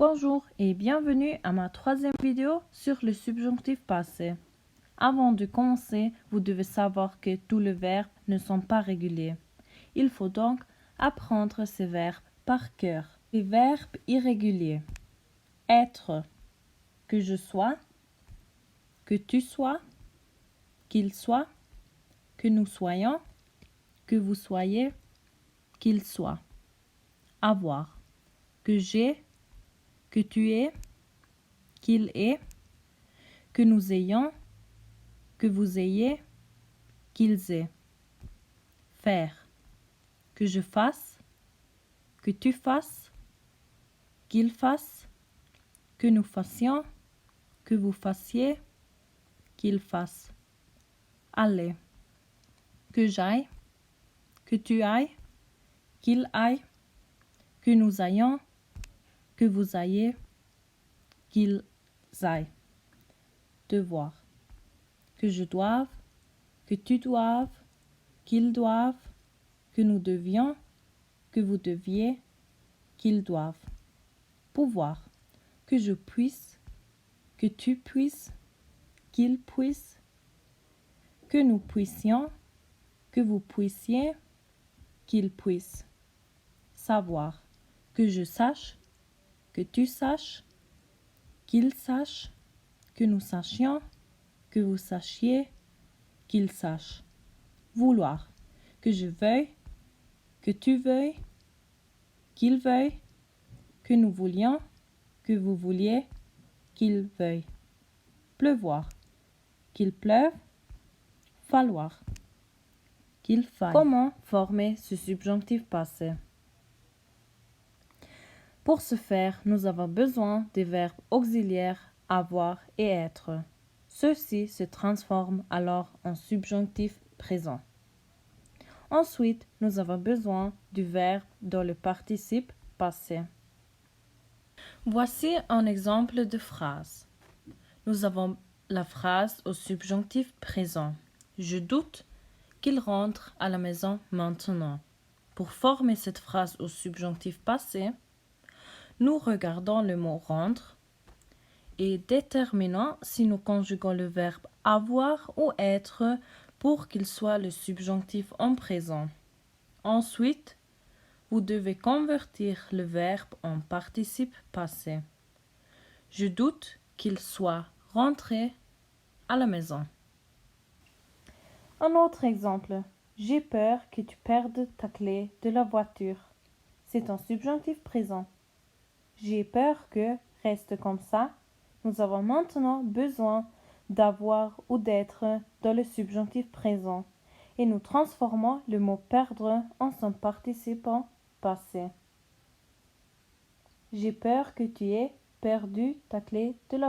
Bonjour et bienvenue à ma troisième vidéo sur le subjonctif passé. Avant de commencer, vous devez savoir que tous les verbes ne sont pas réguliers. Il faut donc apprendre ces verbes par cœur. Les verbes irréguliers. Être, que je sois, que tu sois, qu'il soit, que nous soyons, que vous soyez, qu'il soit. Avoir, que j'ai, que tu aies, qu'il ait, que nous ayons, que vous ayez, qu'ils aient. Faire, que je fasse, que tu fasses, qu'il fasse, que nous fassions, que vous fassiez, qu'il fasse. Aller, que j'aille, que tu ailles, qu'il aille, que nous ayons, que vous ayez, qu'ils aillent. Devoir, que je doive, que tu doives, qu'ils doivent, que nous devions, que vous deviez, qu'ils doivent. Pouvoir, que je puisse, que tu puisses, qu'il puisse, que nous puissions, que vous puissiez, qu'il puisse. Savoir, que je sache, que tu saches, qu'il sache, que nous sachions, que vous sachiez, qu'il sache. Vouloir, que je veuille, que tu veuilles, qu'il veuille, que nous voulions, que vous vouliez, qu'il veuille. Pleuvoir, qu'il pleuve, falloir, qu'il faille. Comment former ce subjonctif passé? Pour ce faire, nous avons besoin des verbes auxiliaires avoir et être. Ceux-ci se transforment alors en subjonctif présent. Ensuite, nous avons besoin du verbe dans le participe passé. Voici un exemple de phrase. Nous avons la phrase au subjonctif présent. Je doute qu'il rentre à la maison maintenant. Pour former cette phrase au subjonctif passé, nous regardons le mot rentre et déterminons si nous conjuguons le verbe avoir ou être pour qu'il soit le subjonctif en présent. Ensuite, vous devez convertir le verbe en participe passé. Je doute qu'il soit rentré à la maison. Un autre exemple. J'ai peur que tu perdes ta clé de la voiture. C'est un subjonctif présent. J'ai peur que reste comme ça. Nous avons maintenant besoin d'avoir ou d'être dans le subjonctif présent et nous transformons le mot perdre en son participant passé. J'ai peur que tu aies perdu ta clé de la voiture.